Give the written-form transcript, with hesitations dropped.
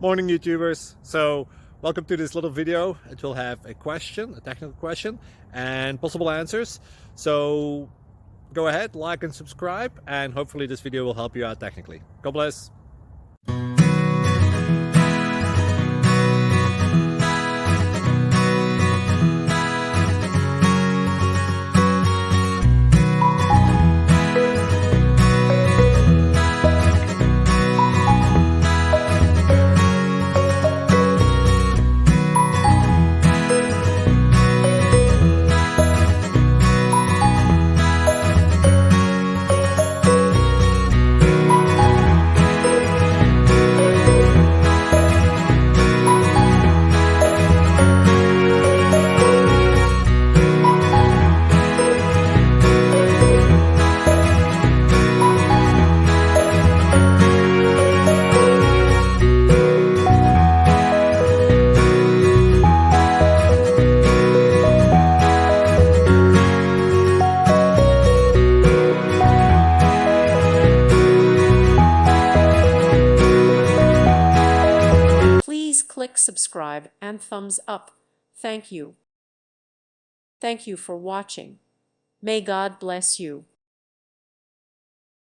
Morning YouTubers. So welcome to this little video. It will have a question, a technical question, and possible answers. So go ahead, like and subscribe, and hopefully this video will help you out technically. God bless. Please click subscribe and thumbs up. Thank you. Thank you for watching. May God bless you.